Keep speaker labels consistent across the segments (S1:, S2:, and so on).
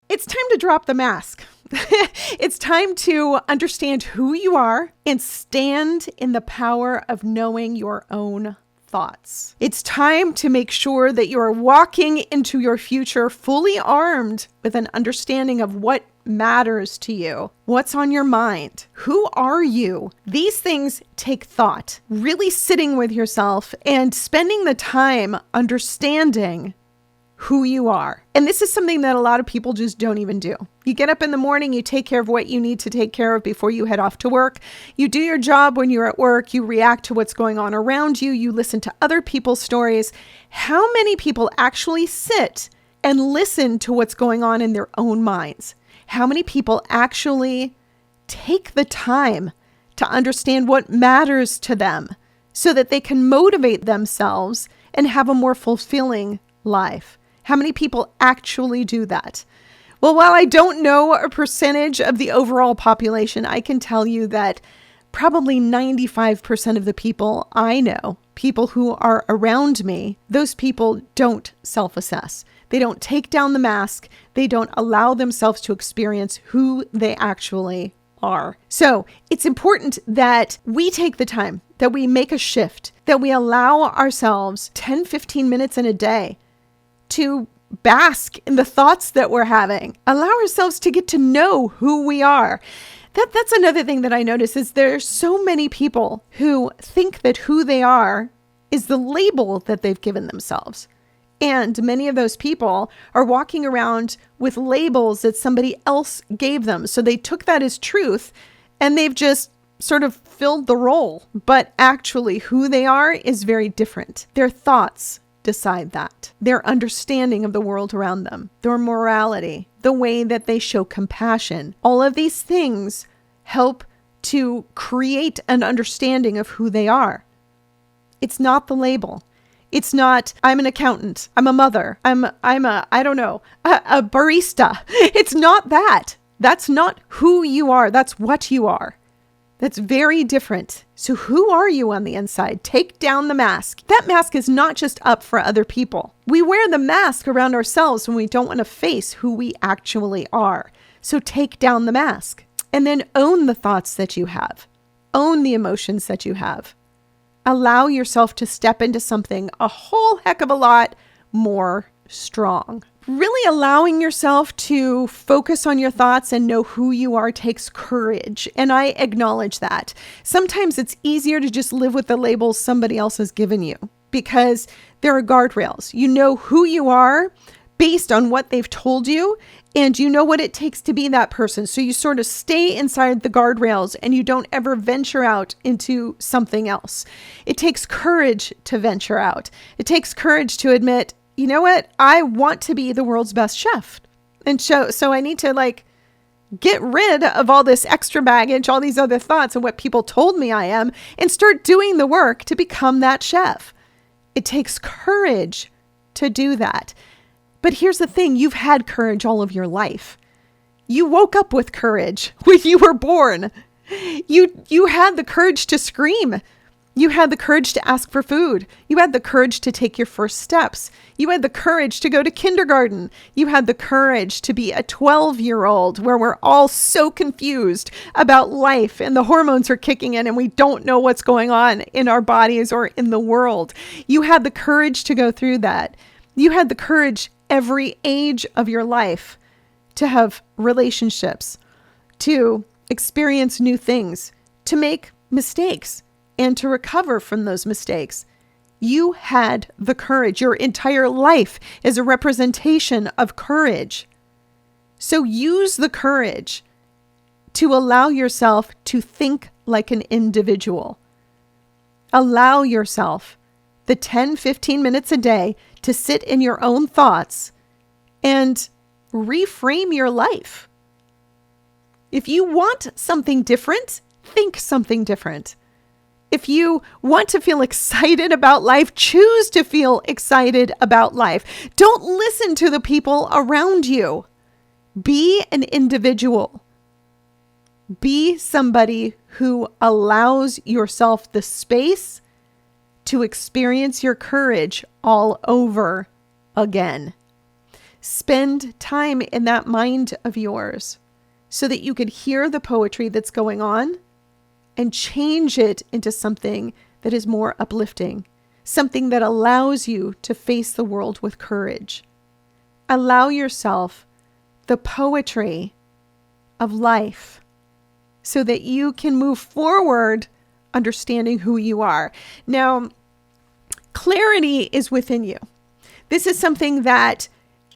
S1: it's time to drop the mask. It's time to understand who you are and stand in the power of knowing your own thoughts. It's time to make sure that you are walking into your future fully armed with an understanding of what matters to you, what's on your mind, who are you? These things take thought, really sitting with yourself and spending the time understanding who you are. And this is something that a lot of people just don't even do. You get up in the morning, you take care of what you need to take care of before you head off to work. You do your job when you're at work. You react to what's going on around you. You listen to other people's stories. How many people actually sit and listen to what's going on in their own minds? How many people actually take the time to understand what matters to them so that they can motivate themselves and have a more fulfilling life? How many people actually do that? Well, while I don't know a percentage of the overall population, I can tell you that probably 95% of the people I know, people who are around me, those people don't self-assess. They don't take down the mask. They don't allow themselves to experience who they actually are. So it's important that we take the time, that we make a shift, that we allow ourselves 10, 15 minutes in a day to bask in the thoughts that we're having, allow ourselves to get to know who we are. That's another thing that I notice is there's so many people who think that who they are is the label that they've given themselves. And many of those people are walking around with labels that somebody else gave them. So they took that as truth and they've just sort of filled the role. But actually who they are is very different. Their thoughts decide that. Their understanding of the world around them, their morality, the way that they show compassion, all of these things help to create an understanding of who they are. It's not the label. It's not, I'm an accountant, I'm a mother, I'm a barista. It's not that. That's not who you are. That's what you are. That's very different. So who are you on the inside? Take down the mask. That mask is not just up for other people. We wear the mask around ourselves when we don't want to face who we actually are. So take down the mask and then own the thoughts that you have. Own the emotions that you have. Allow yourself to step into something a whole heck of a lot more strong. Really allowing yourself to focus on your thoughts and know who you are takes courage. And I acknowledge that. Sometimes it's easier to just live with the labels somebody else has given you because there are guardrails. You know who you are based on what they've told you, and you know what it takes to be that person. So you sort of stay inside the guardrails and you don't ever venture out into something else. It takes courage to venture out. It takes courage to admit, you know what? I want to be the world's best chef. And so I need to get rid of all this extra baggage, all these other thoughts and what people told me I am, and start doing the work to become that chef. It takes courage to do that. But here's the thing, you've had courage all of your life. You woke up with courage when you were born. You had the courage to scream. You had the courage to ask for food. You had the courage to take your first steps. You had the courage to go to kindergarten. You had the courage to be a 12-year-old where we're all so confused about life and the hormones are kicking in and we don't know what's going on in our bodies or in the world. You had the courage to go through that. You had the courage every age of your life to have relationships, to experience new things, to make mistakes, and to recover from those mistakes. You had the courage. Your entire life is a representation of courage. So use the courage to allow yourself to think like an individual. Allow yourself the 10, 15 minutes a day to sit in your own thoughts and reframe your life. If you want something different, think something different. If you want to feel excited about life, choose to feel excited about life. Don't listen to the people around you. Be an individual. Be somebody who allows yourself the space to experience your courage all over again. Spend time in that mind of yours so that you could hear the poetry that's going on and change it into something that is more uplifting, something that allows you to face the world with courage. Allow yourself the poetry of life so that you can move forward understanding who you are. Now, clarity is within you. This is something that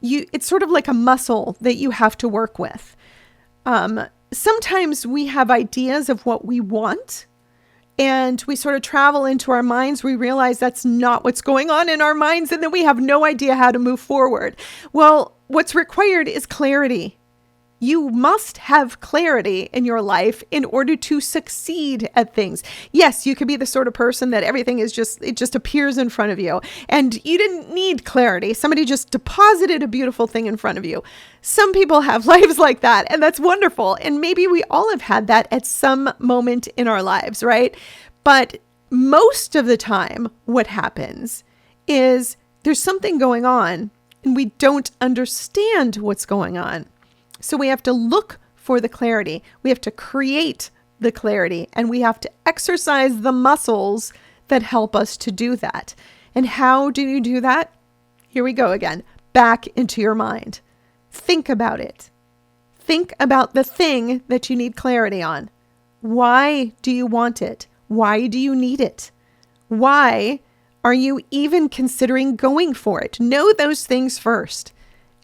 S1: it's sort of like a muscle that you have to work with. Sometimes we have ideas of what we want, and we sort of travel into our minds. We realize that's not what's going on in our minds, and then we have no idea how to move forward. Well, what's required is clarity. You must have clarity in your life in order to succeed at things. Yes, you could be the sort of person that everything is it just appears in front of you, and you didn't need clarity. Somebody just deposited a beautiful thing in front of you. Some people have lives like that, and that's wonderful. And maybe we all have had that at some moment in our lives, right? But most of the time, what happens is there's something going on, and we don't understand what's going on. So we have to look for the clarity. We have to create the clarity, and we have to exercise the muscles that help us to do that. And how do you do that? Here we go again. Back into your mind. Think about it. Think about the thing that you need clarity on. Why do you want it? Why do you need it? Why are you even considering going for it? Know those things first.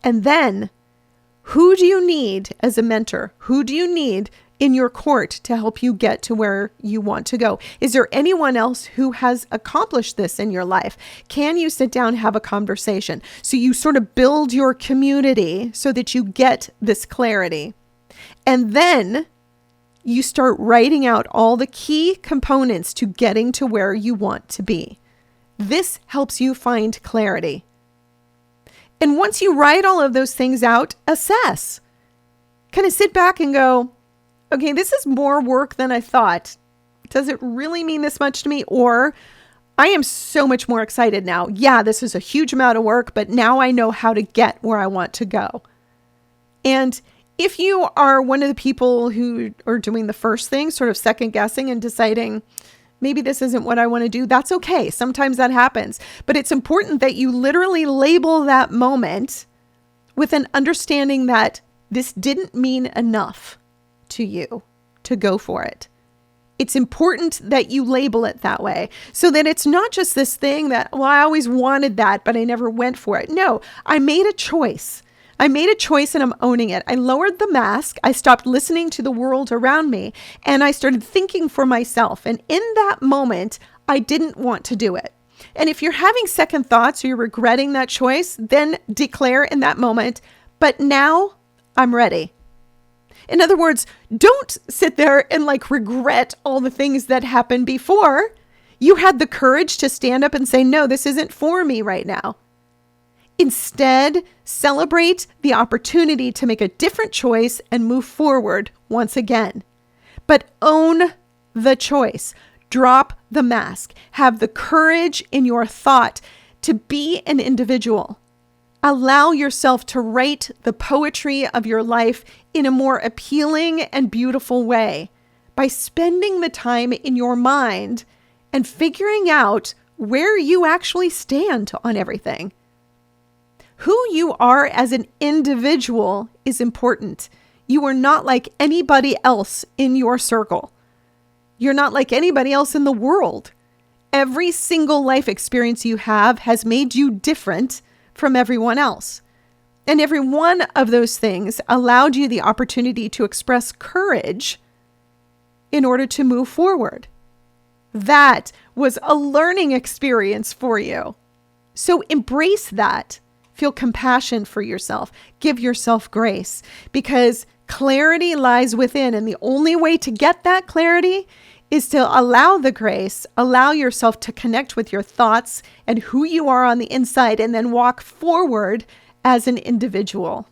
S1: And then, who do you need as a mentor? Who do you need in your court to help you get to where you want to go? Is there anyone else who has accomplished this in your life? Can you sit down and have a conversation? So you sort of build your community so that you get this clarity. And then you start writing out all the key components to getting to where you want to be. This helps you find clarity. And once you write all of those things out, assess. Kind of sit back and go, okay, this is more work than I thought. Does it really mean this much to me? Or I am so much more excited now. Yeah, this is a huge amount of work, but now I know how to get where I want to go. And if you are one of the people who are doing the first thing, sort of second guessing and deciding, maybe this isn't what I want to do, that's okay. Sometimes that happens. But it's important that you literally label that moment with an understanding that this didn't mean enough to you to go for it. It's important that you label it that way so that it's not just this thing that, well, I always wanted that, but I never went for it. No, I made a choice. I made a choice and I'm owning it. I lowered the mask. I stopped listening to the world around me and I started thinking for myself. And in that moment, I didn't want to do it. And if you're having second thoughts or you're regretting that choice, then declare in that moment, but now I'm ready. In other words, don't sit there and regret all the things that happened before. You had the courage to stand up and say, no, this isn't for me right now. Instead, celebrate the opportunity to make a different choice and move forward once again. But own the choice. Drop the mask. Have the courage in your thought to be an individual. Allow yourself to write the poetry of your life in a more appealing and beautiful way by spending the time in your mind and figuring out where you actually stand on everything. Who you are as an individual is important. You are not like anybody else in your circle. You're not like anybody else in the world. Every single life experience you have has made you different from everyone else. And every one of those things allowed you the opportunity to express courage in order to move forward. That was a learning experience for you. So embrace that. Feel compassion for yourself. Give yourself grace because clarity lies within. And the only way to get that clarity is to allow the grace, allow yourself to connect with your thoughts and who you are on the inside, and then walk forward as an individual.